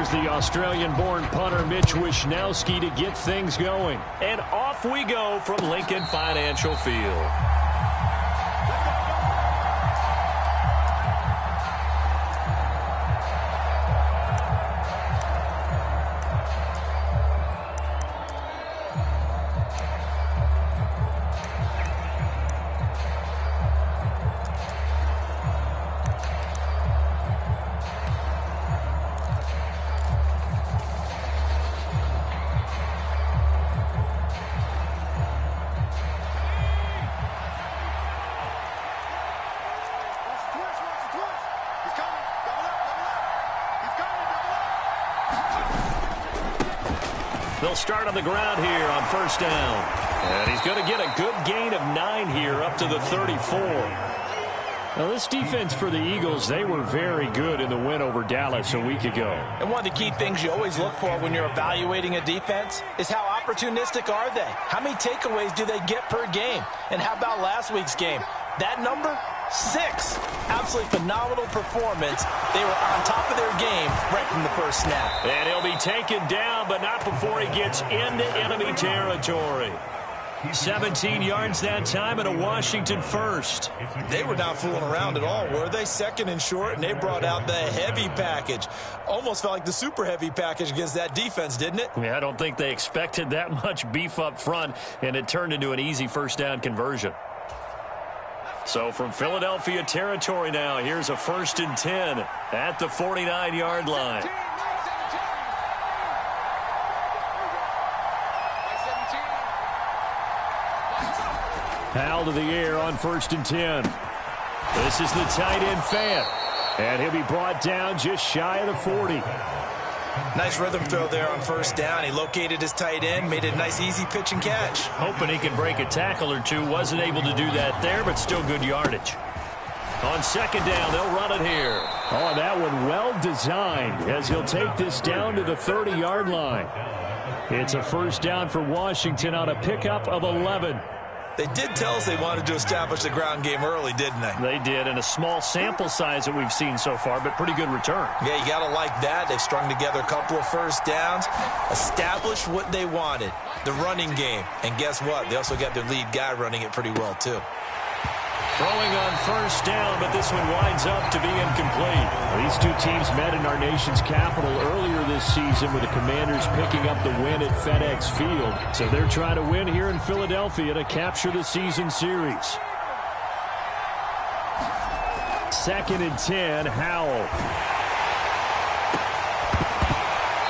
Here's the Australian-born punter Mitch Wishnowsky to get things going. And off we go from Lincoln Financial Field. They'll start on the ground here on first down. And he's going to get a good gain of 9 here up to the 34. Now, this defense for the Eagles, they were very good in the win over Dallas a week ago. And one of the key things you always look for when you're evaluating a defense is how opportunistic are they? How many takeaways do they get per game? And how about last week's game? That number? 6. Absolutely phenomenal performance. They were on top of their game right from the first snap. And he'll be taken down, but not before he gets into enemy territory. 17 yards that time and a Washington first. They were not fooling around at all, were they? Second and short, and they brought out the heavy package. Almost felt like the super heavy package against that defense, didn't it? Yeah, I don't think they expected that much beef up front, and it turned into an easy first down conversion. So from Philadelphia territory now, here's a 1st and 10 at the 49-yard line. Powell to the air on 1st and 10. This is the tight end Fant, and he'll be brought down just shy of the 40. Nice rhythm throw there on first down. He located his tight end, made a nice easy pitch and catch. Hoping he can break a tackle or two. Wasn't able to do that there, but still good yardage. On second down, they'll run it here. Oh, that one well designed as he'll take this down to the 30-yard line. It's a first down for Washington on a pickup of 11. They did tell us they wanted to establish the ground game early, didn't they? They did, and a small sample size that we've seen so far, but pretty good return. Yeah, you got to like that. They've strung together a couple of first downs, established what they wanted, the running game. And guess what? They also got their lead guy running it pretty well, too. Throwing on first down, but this one winds up to be incomplete. These two teams met in our nation's capital earlier this season with the Commanders picking up the win at FedEx Field. So they're trying to win here in Philadelphia to capture the season series. 2nd and 10, Howell.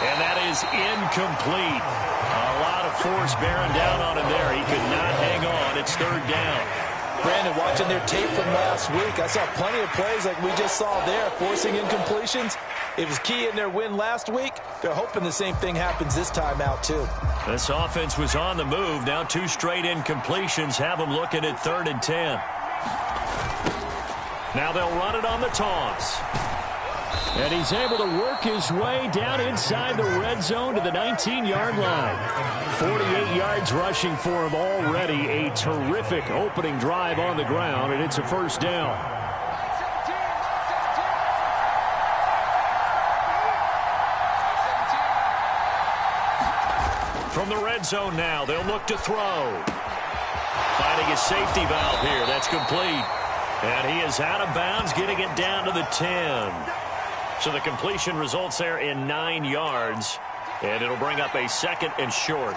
And that is incomplete. A lot of force bearing down on him there. He could not hang on. It's 3rd down. Brandon, watching their tape from last week, I saw plenty of plays like we just saw there, forcing incompletions. It was key in their win last week. They're hoping the same thing happens this time out, too. This offense was on the move. Now 2 straight incompletions have them looking at 3rd and 10. Now they'll run it on the toss. And he's able to work his way down inside the red zone to the 19-yard line. 48 yards rushing for him already. A terrific opening drive on the ground, and it's a first down. From the red zone now, they'll look to throw. Finding his safety valve here. That's complete. And he is out of bounds, getting it down to the 10. So the completion results there in 9 yards. And it'll bring up a 2nd and short.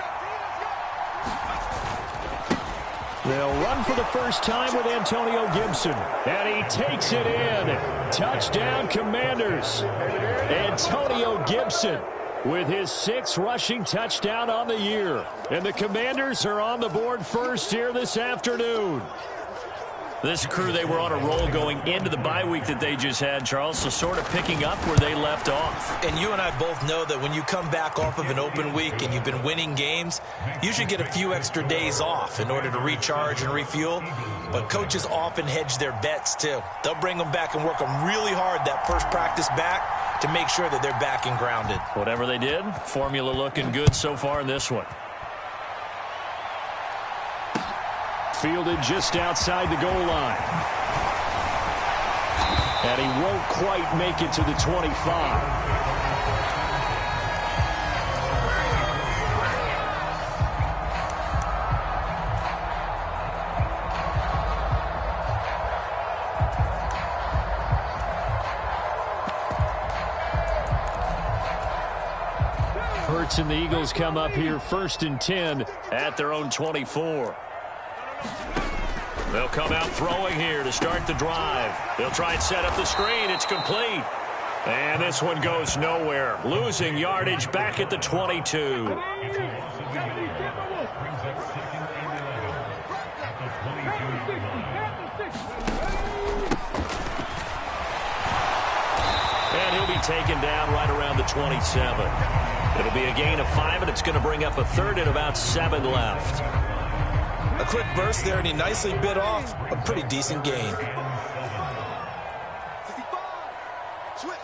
They'll run for the first time with Antonio Gibson. And he takes it in. Touchdown, Commanders. Antonio Gibson with his 6th rushing touchdown on the year. And the Commanders are on the board first here this afternoon. This crew, they were on a roll going into the bye week that they just had, Charles, so sort of picking up where they left off. And you and I both know that when you come back off of an open week and you've been winning games, you should get a few extra days off in order to recharge and refuel. But coaches often hedge their bets, too. They'll bring them back and work them really hard that first practice back to make sure that they're back and grounded. Whatever they did, formula looking good so far in this one. Fielded just outside the goal line. And he won't quite make it to the 25. converts, and the Eagles come up here 1st and 10 at their own 24. They'll come out throwing here to start the drive. They'll try and set up the screen. It's complete. And this one goes nowhere. Losing yardage back at the 22. And he'll be taken down right around the 27. It'll be a gain of 5, and it's going to bring up a 3rd and about 7 left. A quick burst there, and he nicely bit off a pretty decent gain. Switch.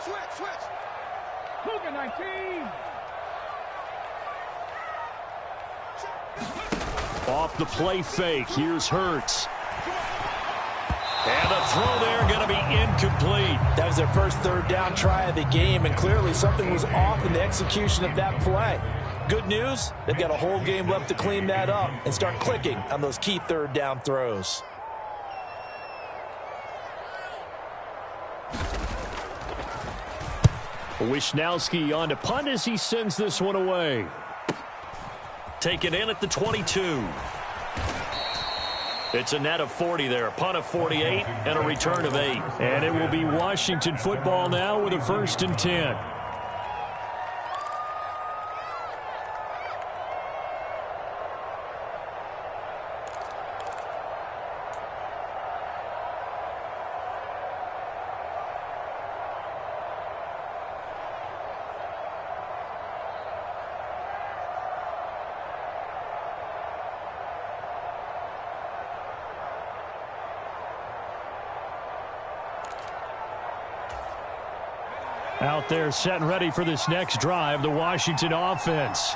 Luka 19. Off the play fake. Here's Hurts. And the throw there going to be incomplete. That was their first 3rd down try of the game, and clearly something was off in the execution of that play. Good news, they've got a whole game left to clean that up and start clicking on those key 3rd down throws. Wishnowski on to punt as he sends this one away. Taken in at the 22. It's a net of 40 there. A punt of 48 and a return of 8. And it will be Washington football now with a 1st and 10. Out there set and ready for this next drive, the Washington offense.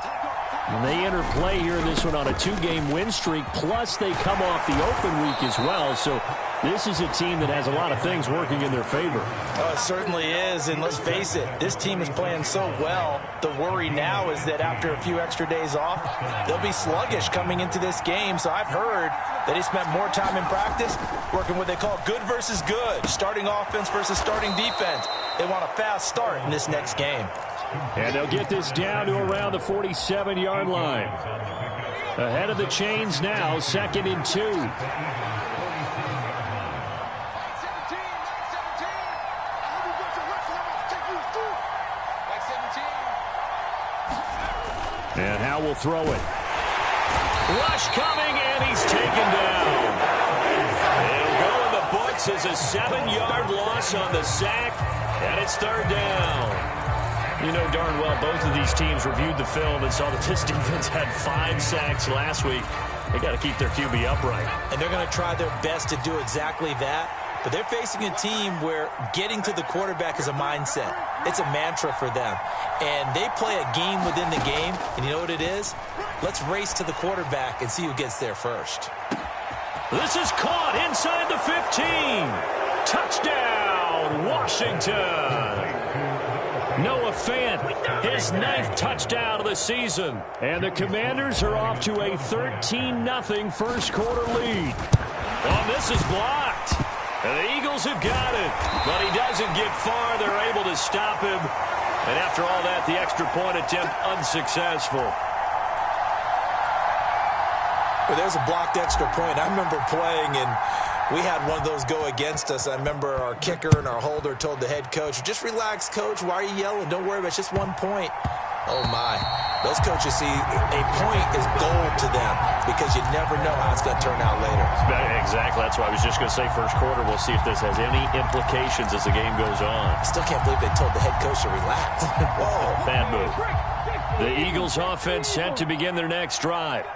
And they enter play here in this one on a 2-game win streak, plus they come off the open week as well. So this is a team that has a lot of things working in their favor. Oh, it certainly is, and let's face it, this team is playing so well. The worry now is that after a few extra days off, they'll be sluggish coming into this game. So I've heard that they spent more time in practice working what they call good versus good, starting offense versus starting defense. They want a fast start in this next game. And they'll get this down to around the 47-yard line. Ahead of the chains now, 2nd and 2. And Howe will throw it. Rush coming, and he's taken down. It'll go in the books as a 7-yard loss on the sack, and it's 3rd down. You know darn well both of these teams reviewed the film and saw that this defense had 5 sacks last week. They got to keep their QB upright. And they're going to try their best to do exactly that. But they're facing a team where getting to the quarterback is a mindset. It's a mantra for them. And they play a game within the game. And you know what it is? Let's race to the quarterback and see who gets there first. This is caught inside the 15. Touchdown, Washington. Noah Fant, his 9th touchdown of the season. And the Commanders are off to a 13-0 first quarter lead. Oh, this is blocked. And the Eagles have got it. But he doesn't get far. They're able to stop him. And after all that, the extra point attempt unsuccessful. Well, there's a blocked extra point. I remember playing, and we had one of those go against us. I remember our kicker and our holder told the head coach, just relax, coach. Why are you yelling? Don't worry about it. It's just 1 point. Oh, my. Those coaches see a point is gold to them because you never know how it's going to turn out later. Exactly. That's why I was just going to say first quarter. We'll see if this has any implications as the game goes on. I still can't believe they told the head coach to relax. Whoa. Bad move. The Eagles offense set to begin their next drive.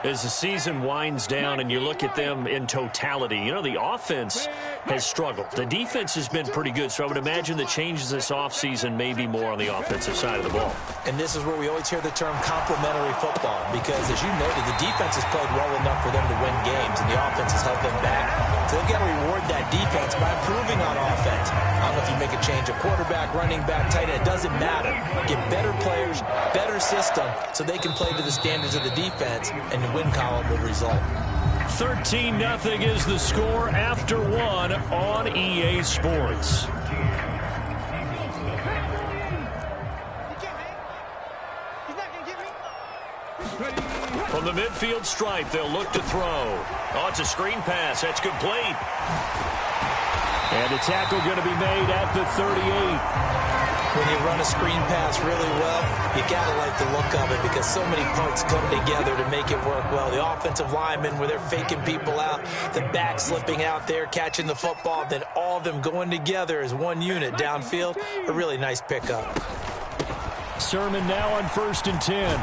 As the season winds down and you look at them in totality, you know, the offense has struggled. The defense has been pretty good, so I would imagine the changes this offseason may be more on the offensive side of the ball. And this is where we always hear the term complementary football because, as you noted, the defense has played well enough for them to win games, and the offense has helped them back. So they've got to reward that defense by improving on offense. I don't know if you make a change of quarterback, running back, tight end. It doesn't matter. Get better players, better system, so they can play to the standards of the defense, and the win column will result. 13-0 is the score after 1 on EA Sports. He's not From the midfield stripe, they'll look to throw. Oh, it's a screen pass. That's complete. And the tackle going to be made at the 38. When you run a screen pass really well, you got to like the look of it because so many parts come together to make it work well. The offensive linemen, where they're faking people out, the back slipping out there, catching the football, then all of them going together as one unit downfield. A really nice pickup. Sermon now on 1st and 10.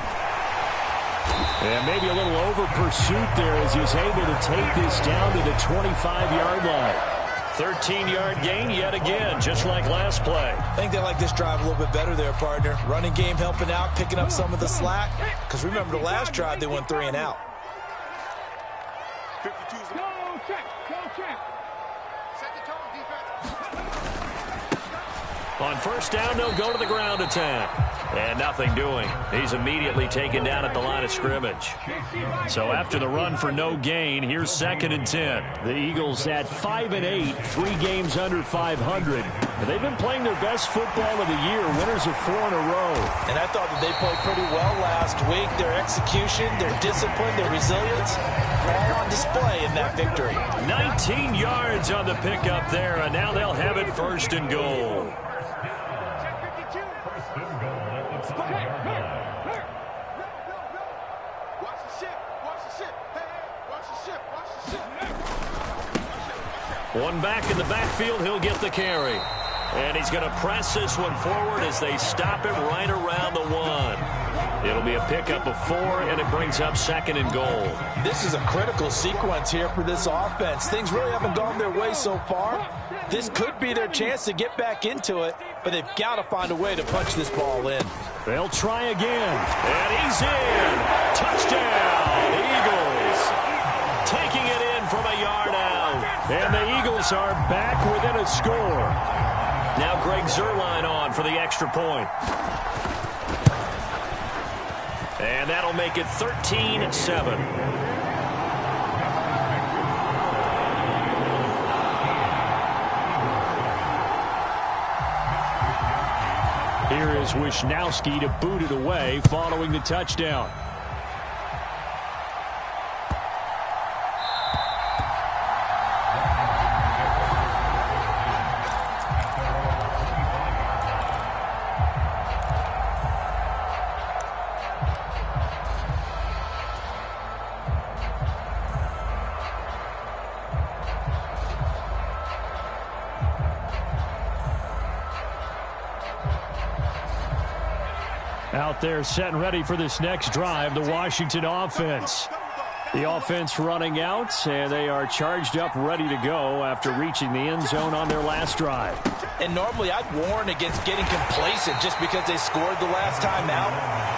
And maybe a little over pursuit there as he's able to take this down to the 25-yard line. 13-yard gain yet again, just like last play. I think they like this drive a little bit better there, partner. Running game helping out, picking up some of the slack. Because remember the last drive, they went 3 and out. Go check. Set the tone, defense. On 1st down, they'll go to the ground attack. And nothing doing. He's immediately taken down at the line of scrimmage. So after the run for no gain, here's 2nd and 10. The Eagles at 5-8, 3 games under 500. They've been playing their best football of the year, winners of 4 in a row. And I thought that they played pretty well last week. Their execution, their discipline, their resilience, all on display in that victory. 19 yards on the pickup there, and now they'll have it 1st and goal. One back in the backfield, he'll get the carry. And he's going to press this one forward as they stop him right around the 1. It'll be a pickup of 4, and it brings up 2nd and goal. This is a critical sequence here for this offense. Things really haven't gone their way so far. This could be their chance to get back into it, but they've got to find a way to punch this ball in. They'll try again. And he's in. Touchdown, Eagles. Taking it in from a yard out. And the Eagles are back within a score. Now Greg Zuerlein on for the extra point. And that'll make it 13-7. Here is Wisnowski to boot it away following the touchdown. Out there set and ready for this next drive, the Washington offense. The offense running out, and they are charged up, ready to go after reaching the end zone on their last drive. And normally I'd warn against getting complacent just because they scored the last time out.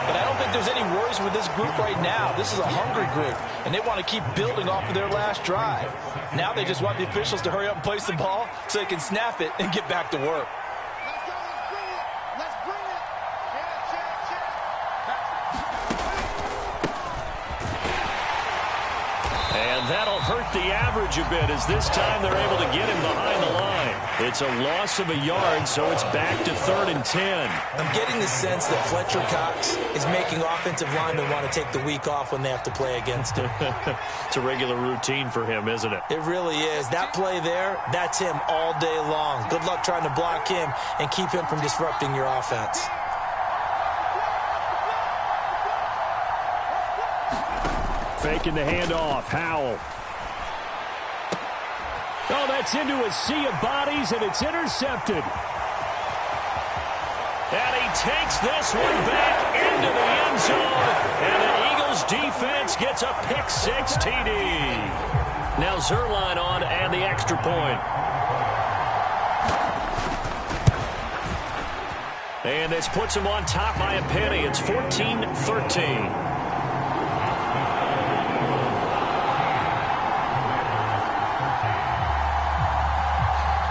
But I don't think there's any worries with this group right now. This is a hungry group, and they want to keep building off of their last drive. Now they just want the officials to hurry up and place the ball so they can snap it and get back to work. That'll hurt the average a bit as this time they're able to get him behind the line. It's a loss of a yard, so it's back to 3rd and 10. I'm getting the sense that Fletcher Cox is making offensive linemen want to take the week off when they have to play against him. It's a regular routine for him, isn't it? It really is. That play there, that's him all day long. Good luck trying to block him and keep him from disrupting your offense. Faking the handoff. Howell. Oh, that's into a sea of bodies, and it's intercepted. And he takes this one back into the end zone. And the Eagles defense gets a pick-6 TD. Now Zuerlein on and the extra point. And this puts him on top by a penny. It's 14-13.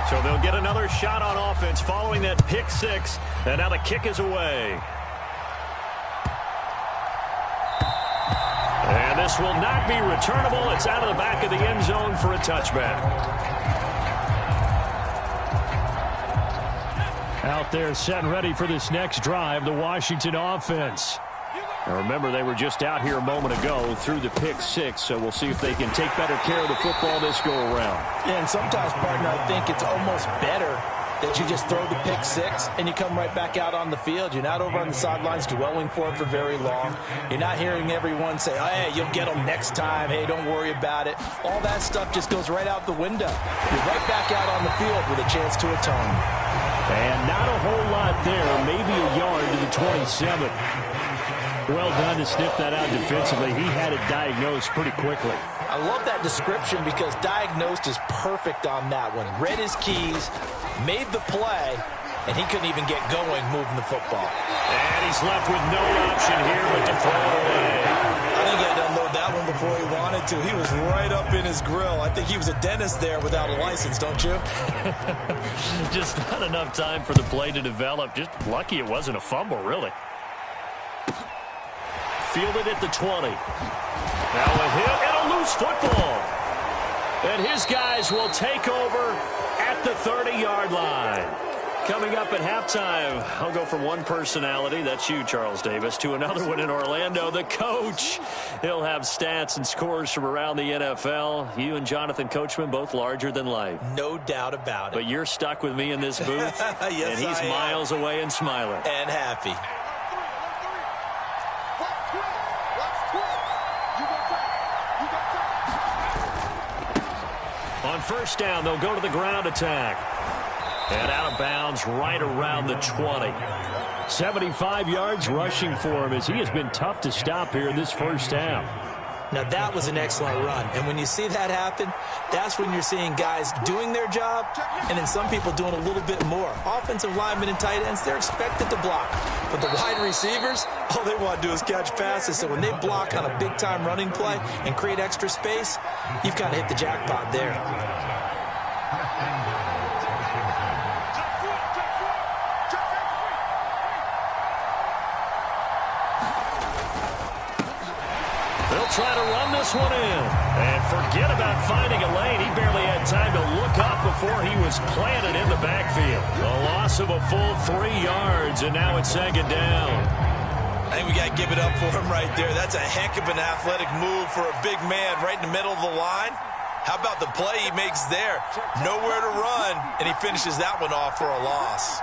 So they'll get another shot on offense following that pick-6. And now the kick is away. And this will not be returnable. It's out of the back of the end zone for a touchback. Out there set and ready for this next drive, the Washington offense. Now remember, they were just out here a moment ago through the pick six, so we'll see if they can take better care of the football this go-around. Yeah, and sometimes, partner, I think it's almost better that you just throw the pick six and you come right back out on the field. You're not over on the sidelines dwelling for it for very long. You're not hearing everyone say, oh, hey, you'll get them next time. Hey, don't worry about it. All that stuff just goes right out the window. You're right back out on the field with a chance to atone. And not a whole lot there, maybe a yard to the 27. Well done to sniff that out defensively. He had it diagnosed pretty quickly. I love that description because diagnosed is perfect on that one. Read his keys, made the play, and he couldn't even get going moving the football. And he's left with no option here but to throw it away. I think he had to unload that one before he wanted to. He was right up in his grill. I think he was a dentist there without a license, don't you? Just not enough time for the play to develop. Just lucky it wasn't a fumble, really. Fielded at the 20. Now a hit and a loose football. And his guys will take over at the 30-yard line. Coming up at halftime, I'll go from one personality, that's you, Charles Davis, to another one in Orlando, the coach. He'll have stats and scores from around the NFL. You and Jonathan Coachman, both larger than life. No doubt about it. But you're stuck with me in this booth, yes, and he's miles away and smiling. And happy. On first down, they'll go to the ground attack. And out of bounds right around the 20. 75 yards rushing for him as he has been tough to stop here in this first half. Now, that was an excellent run. And when you see that happen, that's when you're seeing guys doing their job and then some people doing a little bit more. Offensive linemen and tight ends, they're expected to block. But the wide receivers, all they want to do is catch passes. So when they block on a big-time running play and create extra space, you've kind of hit the jackpot there. Try to run this one in. And forget about finding a lane. He barely had time to look up before he was planted in the backfield. A loss of a full 3 yards, and now it's second down. I think we got to give it up for him right there. That's a heck of an athletic move for a big man right in the middle of the line. How about the play he makes there? Nowhere to run, and he finishes that one off for a loss.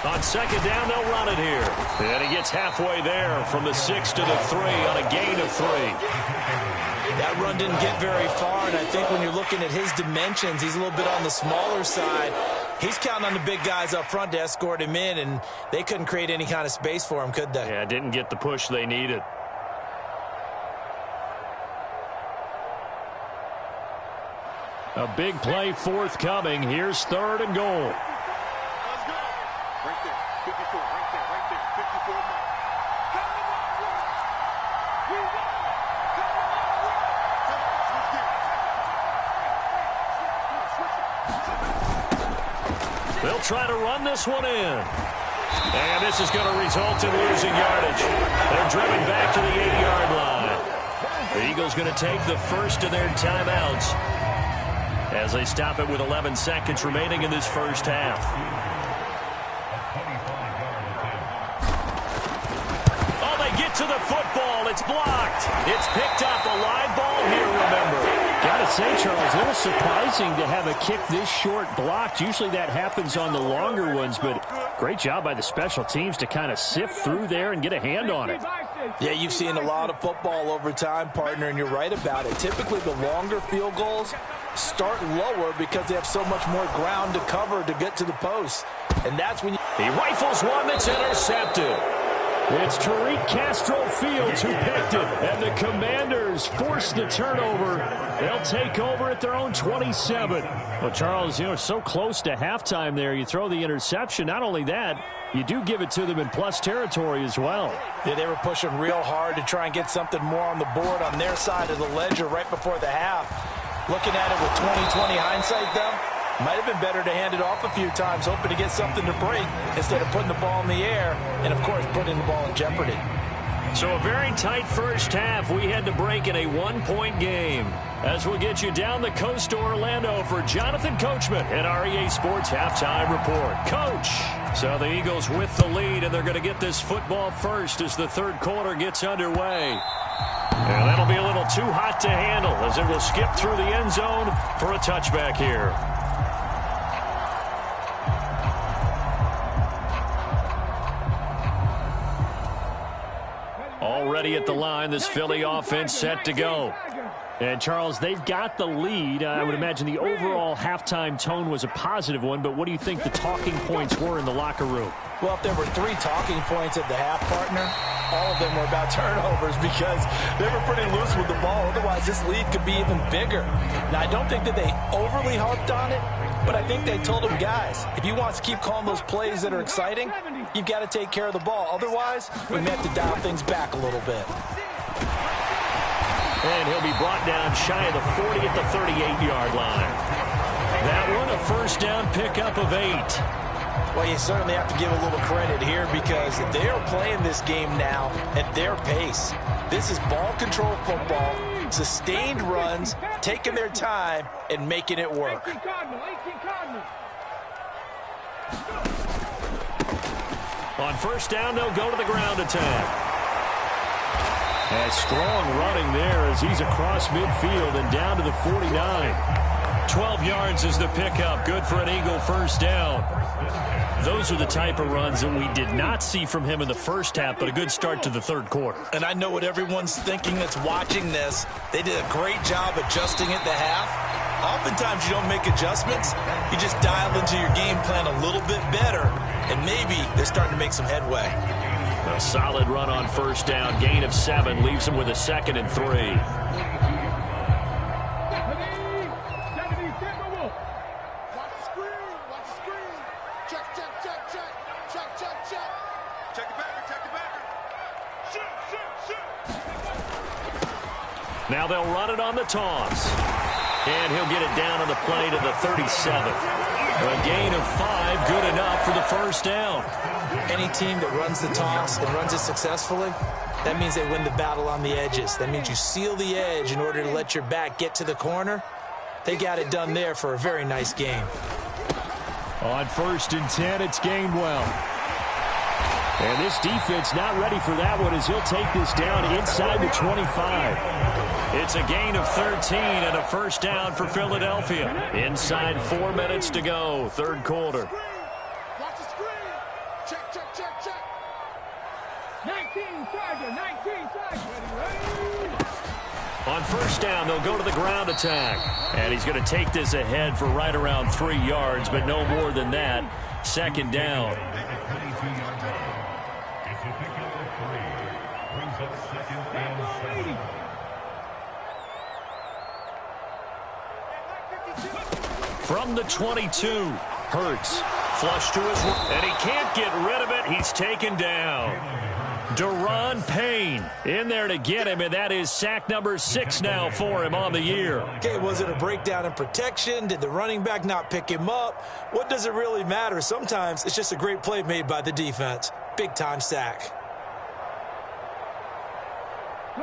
On second down, they'll run it here. And he gets halfway there from the 6 to the 3 on a gain of 3. That run didn't get very far, and I think when you're looking at his dimensions, he's a little bit on the smaller side. He's counting on the big guys up front to escort him in, and they couldn't create any kind of space for him, could they? Yeah, didn't get the push they needed. A big play forthcoming. Here's third and goal. They'll try to run this one in. And this is going to result in losing yardage. They're driven back to the 8-yard line. The Eagles going to take the first of their timeouts as they stop it with 11 seconds remaining in this first half. Oh, they get to the football. It's blocked. It's picked up. A live ball here, remember. Gotta say, Charles, a little surprising to have a kick this short blocked. Usually that happens on the longer ones, but great job by the special teams to kind of sift through there and get a hand on it. Yeah, you've seen a lot of football over time, partner, and you're right about it. Typically, the longer field goals start lower because they have so much more ground to cover to get to the post. And that's when he rifles one that's intercepted. It's Tariq Castro Fields who picked it, and the Commanders force the turnover. They'll take over at their own 27. Well, Charles, you know, so close to halftime there. You throw the interception. Not only that, you do give it to them in plus territory as well. Yeah, they were pushing real hard to try and get something more on the board on their side of the ledger right before the half. Looking at it with 20/20 hindsight, though, might have been better to hand it off a few times, hoping to get something to break instead of putting the ball in the air and, of course, putting the ball in jeopardy. So a very tight first half. We had to break in a one-point game. As we'll get you down the coast to Orlando for Jonathan Coachman at our EA Sports Halftime Report. Coach! So the Eagles with the lead, and they're going to get this football first as the third quarter gets underway. And that'll be a little too hot to handle as it will skip through the end zone for a touchback here. Already at the line, this Philly offense set to go. And, Charles, they've got the lead. I would imagine the overall halftime tone was a positive one, but what do you think the talking points were in the locker room? Well, if there were 3 talking points at the half, partner, all of them were about turnovers because they were pretty loose with the ball. Otherwise, this lead could be even bigger. Now, I don't think that they overly harped on it, but I think they told them, guys, if you want to keep calling those plays that are exciting, you've got to take care of the ball. Otherwise, we may have to dial things back a little bit. And he'll be brought down shy of the 40 at the 38-yard line. That one, a first down pickup of 8. Well, you certainly have to give a little credit here because they are playing this game now at their pace. This is ball control football, sustained runs, taking their time, and making it work. On first down, they'll go to the ground attack. A strong running there as he's across midfield and down to the 49. 12 yards is the pickup. Good for an Eagle first down. Those are the type of runs that we did not see from him in the first half, but a good start to the third quarter. And I know what everyone's thinking that's watching this. They did a great job adjusting at the half. Oftentimes you don't make adjustments. You just dial into your game plan a little bit better, and maybe they're starting to make some headway. A solid run on first down. Gain of 7 leaves him with a 2nd and 3. Now they'll run it on the toss. And he'll get it down on the play to the 37. A gain of 5, good enough for the first down. Any team that runs the toss and runs it successfully, that means they win the battle on the edges. That means you seal the edge in order to let your back get to the corner. They got it done there for a very nice game. On 1st and 10, it's Gainwell. And this defense not ready for that one as he'll take this down inside the 25. It's a gain of 13 and a first down for Philadelphia. Inside 4 minutes to go, third quarter. Watch the screen. Check, check, check, check. 19 Tiger, 19 Tiger. Ready? On first down, they'll go to the ground attack. And he's going to take this ahead for right around 3 yards, but no more than that. Second down. From the 22, Hurts flush to his right, and he can't get rid of it. He's taken down. Daron Payne in there to get him, and that is sack number 6 now for him on the year. Okay, was it a breakdown in protection? Did the running back not pick him up? What does it really matter? Sometimes it's just a great play made by the defense. Big-time sack.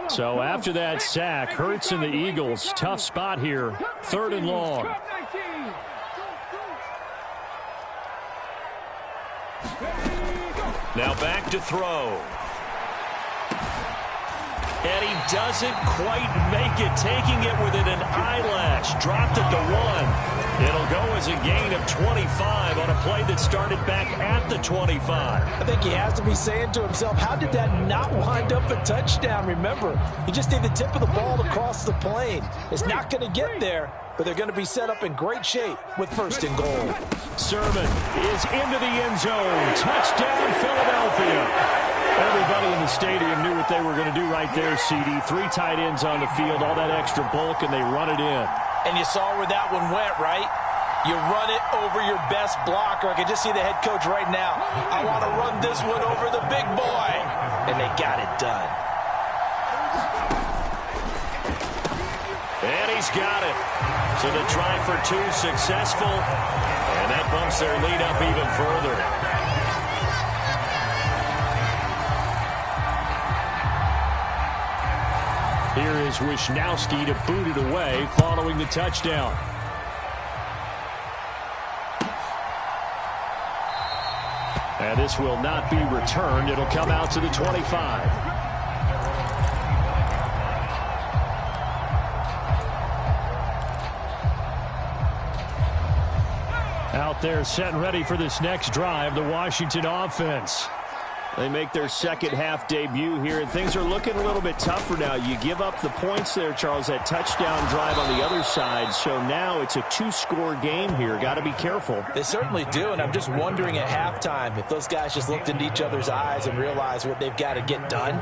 So after that sack, Hurts and the Eagles, tough spot here, 3rd and long. Now back to throw. And he doesn't quite make it, taking it within an eyelash. Dropped at the 1. It'll go as a gain of 25 on a play that started back at the 25. I think he has to be saying to himself, how did that not wind up a touchdown? Remember, you just need the tip of the ball to cross the plane. It's not going to get there, but they're going to be set up in great shape with 1st and goal. Sermon is into the end zone. Touchdown, Philadelphia. Everybody in the stadium knew what they were going to do right there, CD. 3 tight ends on the field, all that extra bulk, and they run it in. And you saw where that one went, right? You run it over your best blocker. I can just see the head coach right now. I want to run this one over the big boy. And they got it done. And he's got it. So the try for 2 successful. And that bumps their lead up even further. Here is Wisnowski to boot it away following the touchdown. And this will not be returned. It'll come out to the 25. Out there set and ready for this next drive, the Washington offense. They make their second half debut here, and things are looking a little bit tougher now. You give up the points there, Charles, that touchdown drive on the other side. So now it's a two-score game here. Got to be careful. They certainly do, and I'm just wondering at halftime if those guys just looked into each other's eyes and realized what they've got to get done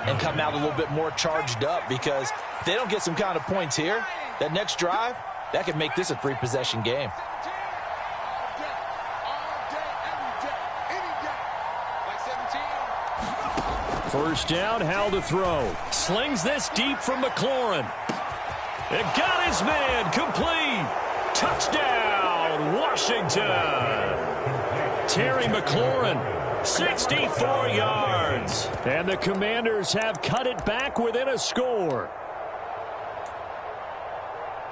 and come out a little bit more charged up, because if they don't get some kind of points here, that next drive, that could make this a three-possession game. First down, Howell to throw. Slings this deep from McLaurin. It got his man, complete. Touchdown, Washington. Terry McLaurin, 64 yards. And the Commanders have cut it back within a score.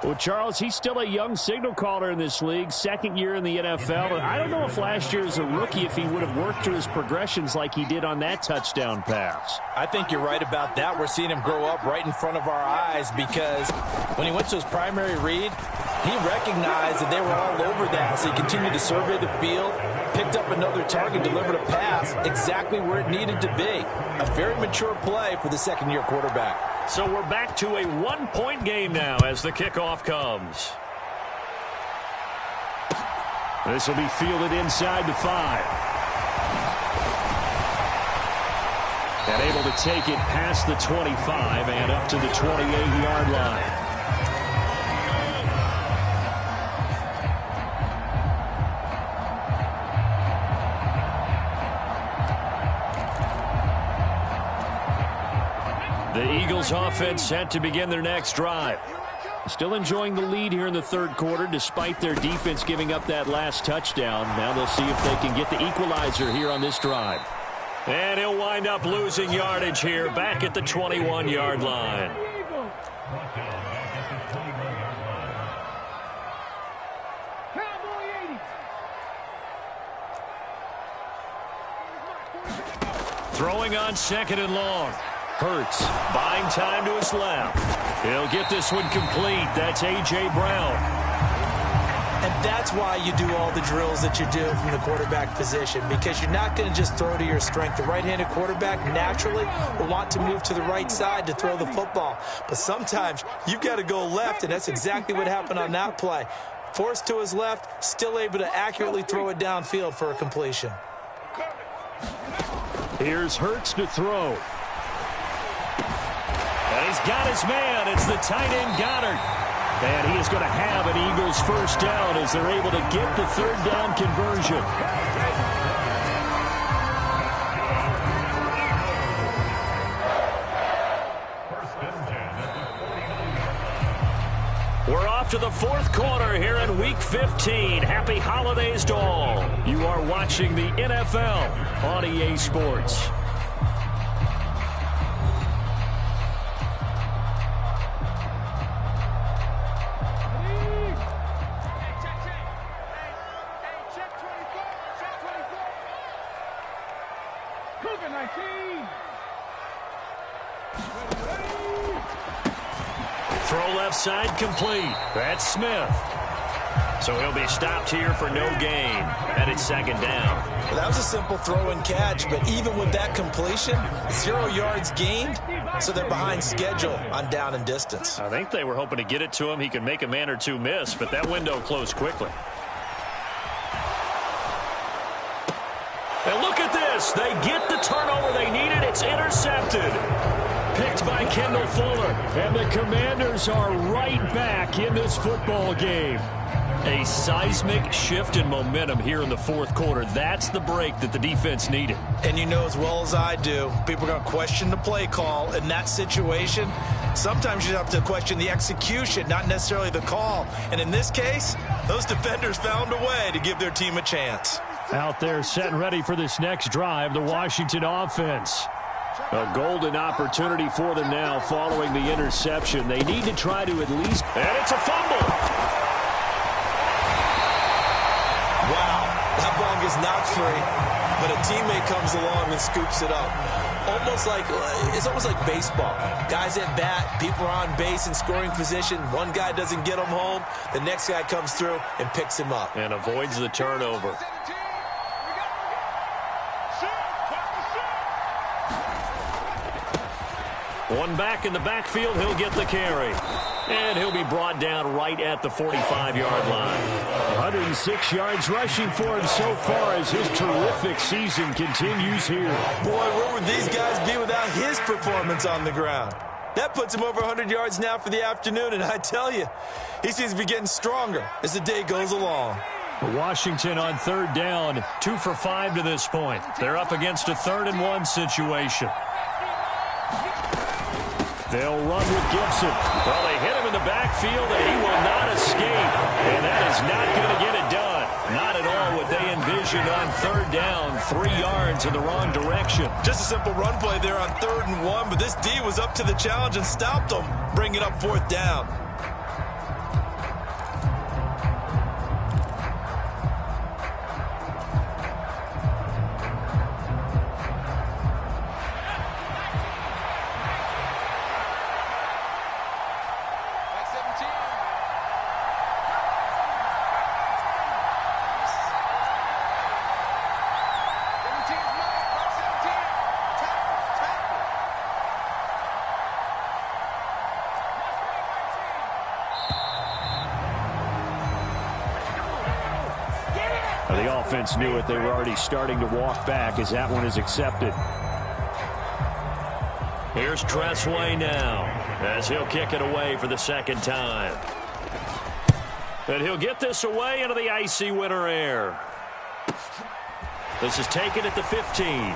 Well, Charles, he's still a young signal caller in this league, second year in the NFL. And I don't know if last year as a rookie, if he would have worked through his progressions like he did on that touchdown pass. I think you're right about that. We're seeing him grow up right in front of our eyes, because when he went to his primary read, he recognized that they were all over that. So he continued to survey the field, picked up another target, delivered a pass exactly where it needed to be. A very mature play for the second-year quarterback. So we're back to a one-point game now as the kickoff comes. This will be fielded inside the 5. And able to take it past the 25 and up to the 28-yard line. The Eagles offense set to begin their next drive. Still enjoying the lead here in the third quarter despite their defense giving up that last touchdown. Now they'll see if they can get the equalizer here on this drive. And he'll wind up losing yardage here back at the 21-yard line. Throwing on second and long. Hurts, buying time to his left. He'll get this one complete. That's A.J. Brown. And that's why you do all the drills that you do from the quarterback position, because you're not going to just throw to your strength. The right-handed quarterback naturally will want to move to the right side to throw the football. But sometimes you've got to go left, and that's exactly what happened on that play. Forced to his left, still able to accurately throw it downfield for a completion. Here's Hurts to throw. And he's got his man. It's the tight end Goddard. And he is going to have an Eagles first down as they're able to get the third down conversion. We're off to the fourth quarter here in Week 15. Happy holidays to all. You are watching the NFL on EA Sports. Throw left side complete. That's Smith. So he'll be stopped here for no gain. And it's second down. Well, that was a simple throw and catch, but even with that completion, 0 yards gained, so they're behind schedule on down and distance. I think they were hoping to get it to him. He could make a man or two miss, but that window closed quickly. And look at this. They get the turnover they needed. It's intercepted. Picked by Kendall Fuller. And the Commanders are right back in this football game. A seismic shift in momentum here in the fourth quarter. That's the break that the defense needed. And you know as well as I do, people are going to question the play call in that situation. Sometimes you have to question the execution, not necessarily the call. And in this case, those defenders found a way to give their team a chance. Out there set and ready for this next drive, the Washington offense. A golden opportunity for them now following the interception. They need to try to at least... And it's a fumble. Wow, that ball gets knocked free, but a teammate comes along and scoops it up. It's almost like baseball. Guys at bat, people are on base in scoring position. One guy doesn't get him home. The next guy comes through and picks him up. And avoids the turnover. One back in the backfield, he'll get the carry. And he'll be brought down right at the 45-yard line. 106 yards rushing for him so far as his terrific season continues here. Boy, where would these guys be without his performance on the ground? That puts him over 100 yards now for the afternoon, and I tell you, he seems to be getting stronger as the day goes along. Washington on third down, 2 for 5 to this point. They're up against a 3rd and 1 situation. They'll run with Gibson. Well, they hit him in the backfield, and he will not escape. And that is not going to get it done. Not at all what they envisioned on third down. 3 yards in the wrong direction. Just a simple run play there on 3rd and 1, but this D was up to the challenge and stopped them, bringing up 4th down. The offense knew it. They were already starting to walk back as that one is accepted. Here's Tressway now as he'll kick it away for the 2nd time. And he'll get this away into the icy winter air. This is taken at the 15.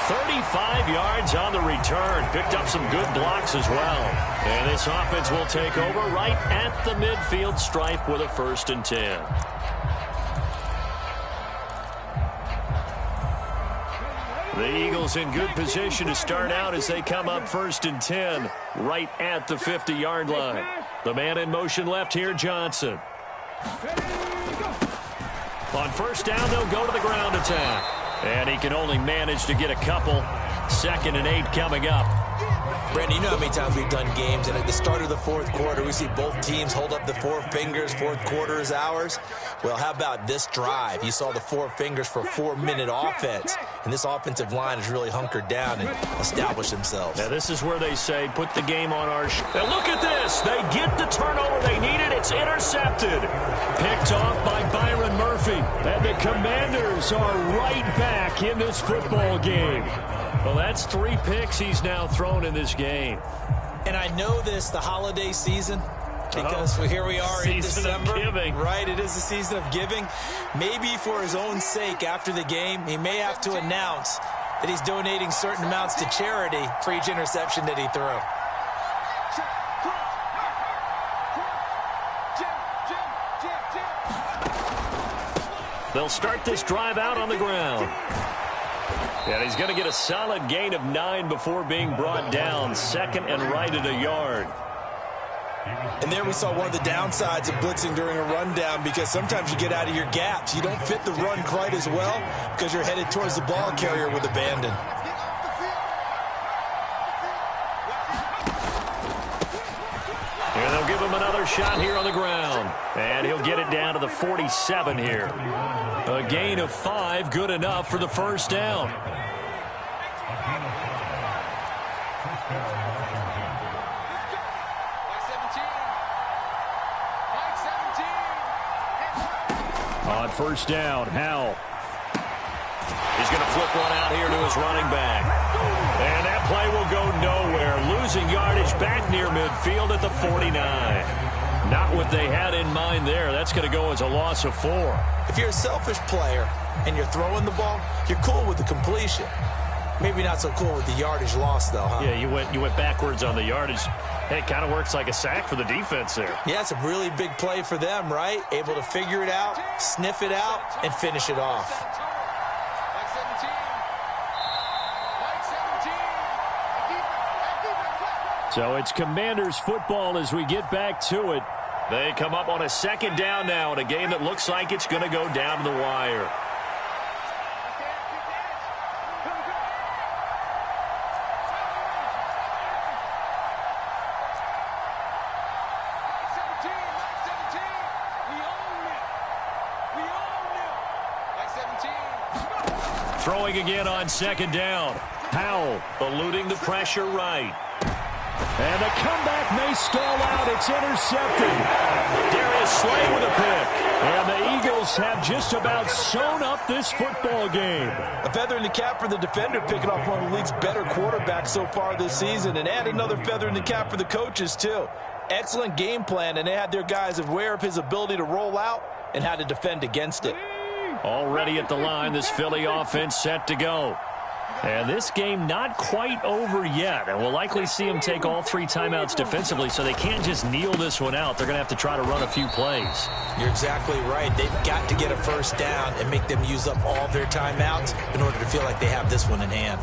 35 yards on the return. Picked up some good blocks as well. And this offense will take over right at the midfield stripe with a 1st and 10. The Eagles in good position to start out as they come up 1st and 10 right at the 50-yard line. The man in motion left here, Johnson. On 1st down, they'll go to the ground attack. And he can only manage to get a couple. 2nd and 8 coming up. Brandon, you know how many times we've done games, and at the start of the 4th quarter, we see both teams hold up the 4 fingers, 4th quarter is ours. Well, how about this drive? You saw the 4 fingers for a 4-minute offense, and this offensive line has really hunkered down and established themselves. Now, this is where they say, put the game on our... And look at this. They get the turnover they needed. It's intercepted. Picked off by Byron Murphy. And the Commanders are right back in this football game. Well, that's 3 picks he's now thrown in this game. And I know this, the holiday season, because here we are in December. Of giving. Right, it is the season of giving. Maybe for his own sake after the game, he may have to announce that he's donating certain amounts to charity for each interception that he threw. They'll start this drive out on the ground. And he's going to get a solid gain of 9 before being brought down. 2nd and right at a yard. And there we saw one of the downsides of blitzing during a rundown, because sometimes you get out of your gaps. You don't fit the run quite as well because you're headed towards the ball carrier with abandon. And they'll give him another shot here on the ground. And he'll get it down to the 47 here. A gain of 5, good enough for the 1st down. On 1st down, Howell. He's going to flip one out here to his running back. And that play will go nowhere. Losing yardage back near midfield at the 49. Not what they had in mind there. That's going to go as a loss of 4. If you're a selfish player and you're throwing the ball, you're cool with the completion. Maybe not so cool with the yardage loss, though, huh? Yeah, you went backwards on the yardage. Hey, it kind of works like a sack for the defense there. Yeah, it's a really big play for them, right? Able to figure it out, sniff it out, and finish it off. So it's Commanders football as we get back to it. They come up on a second down now in a game that looks like it's going to go down to the wire. Throwing again on second down. Powell eluding the pressure right. And the comeback may stall out. It's intercepted. Darius Slay with a pick. And the Eagles have just about sewn up this football game. A feather in the cap for the defender, picking off one of the league's better quarterbacks so far this season. And add another feather in the cap for the coaches, too. Excellent game plan, and they had their guys aware of his ability to roll out and how to defend against it. Already at the line, this Philly offense set to go. And this game not quite over yet. And we'll likely see them take all 3 timeouts defensively, so they can't just kneel this one out. They're going to have to try to run a few plays. You're exactly right. They've got to get a first down and make them use up all their timeouts in order to feel like they have this one in hand.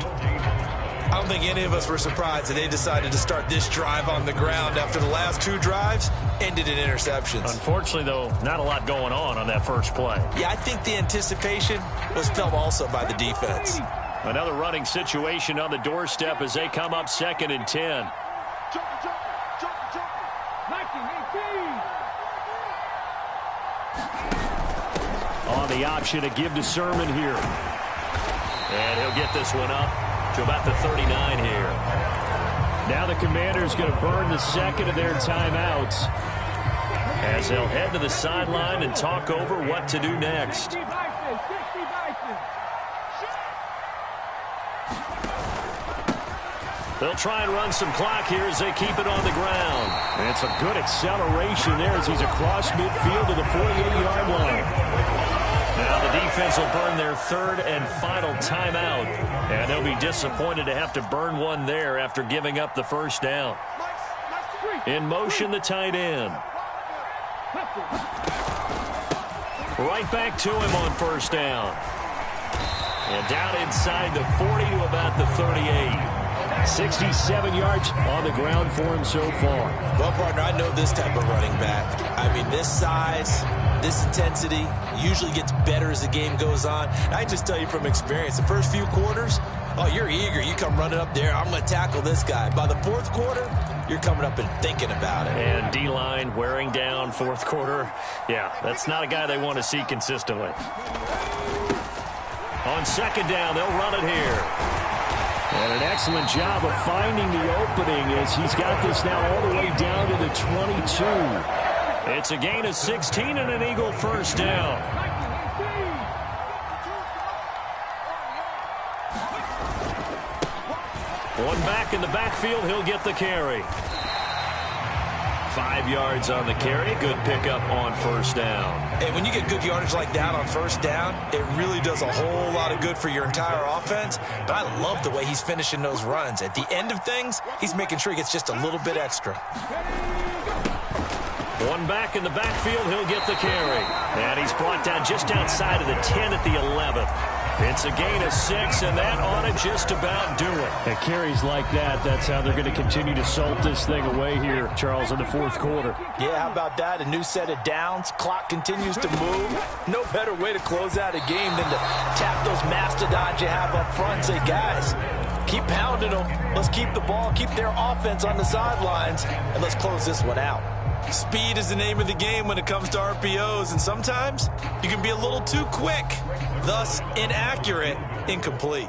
I don't think any of us were surprised that they decided to start this drive on the ground after the last 2 drives ended in interceptions. Unfortunately, though, not a lot going on that first play. Yeah, I think the anticipation was felt also by the defense. Another running situation on the doorstep as they come up 2nd and 10. On the option to give to Sermon here. And he'll get this one up to about the 39 here. Now the Commanders going to burn the second of their timeouts as they'll head to the sideline and talk over what to do next. They'll try and run some clock here as they keep it on the ground. And it's a good acceleration there as he's across midfield to the 48-yard line. Now the defense will burn their 3rd and final timeout. And they'll be disappointed to have to burn one there after giving up the first down. In motion, the tight end. Right back to him on first down. And down inside the 40 to about the 38. 67 yards on the ground for him so far. Well, partner, I know this type of running back. I mean, this size, this intensity usually gets better as the game goes on. I just tell you from experience, the first few quarters, oh, you're eager. You come running up there, I'm going to tackle this guy. By the 4th quarter, you're coming up and thinking about it. And D-line wearing down 4th quarter. Yeah, that's not a guy they want to see consistently. On second down, they'll run it here. And an excellent job of finding the opening as he's got this now all the way down to the 22. It's a gain of 16 and an Eagle first down. One back in the backfield, he'll get the carry. 5 yards on the carry. Good pickup on first down. And when you get good yardage like that on first down, it really does a whole lot of good for your entire offense. But I love the way he's finishing those runs. At the end of things, he's making sure he gets just a little bit extra. One back in the backfield, he'll get the carry. And he's brought down just outside of the 10 at the 11th. It's a gain of 6, and that ought to just about do it. And carries like that, that's how they're going to continue to salt this thing away here, Charles, in the 4th quarter. Yeah, how about that? A new set of downs. Clock continues to move. No better way to close out a game than to tap those mastodons you have up front and say, guys, keep pounding them. Let's keep the ball, keep their offense on the sidelines, and let's close this one out. Speed is the name of the game when it comes to RPOs, and sometimes you can be a little too quick, thus inaccurate, incomplete.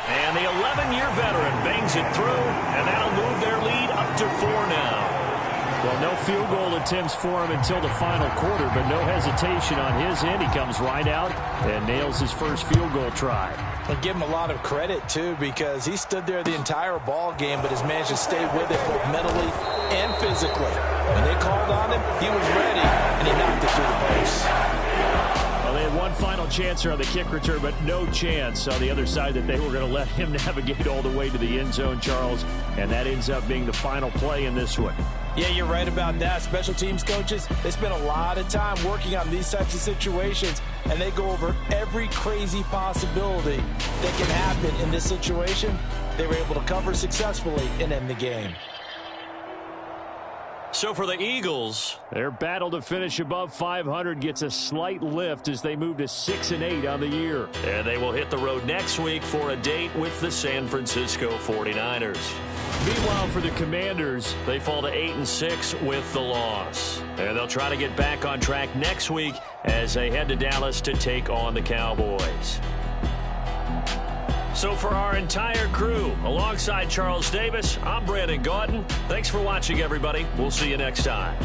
And the 11-year veteran bangs it through, and that'll move their lead up to 4 now. Well, no field goal attempts for him until the final quarter, but no hesitation on his end. He comes right out and nails his first field goal try. And give him a lot of credit, too, because he stood there the entire ball game, but has managed to stay with it both mentally and physically. When they called on him, he was ready, and he knocked it through the post. Well, they one final chance here on the kick return, but no chance on the other side that they were going to let him navigate all the way to the end zone, Charles. And that ends up being the final play in this one. Yeah, you're right about that. Special teams coaches, they spend a lot of time working on these types of situations, and they go over every crazy possibility that can happen in this situation. They were able to cover successfully and end the game. So for the Eagles, their battle to finish above 500 gets a slight lift as they move to 6-8 on the year. and they will hit the road next week for a date with the San Francisco 49ers. Meanwhile, for the Commanders, They fall to 8-6 with the loss. And they'll try to get back on track next week as they head to Dallas to take on the Cowboys. So for our entire crew, alongside Charles Davis, I'm Brandon Gaudin. Thanks for watching, everybody. We'll see you next time.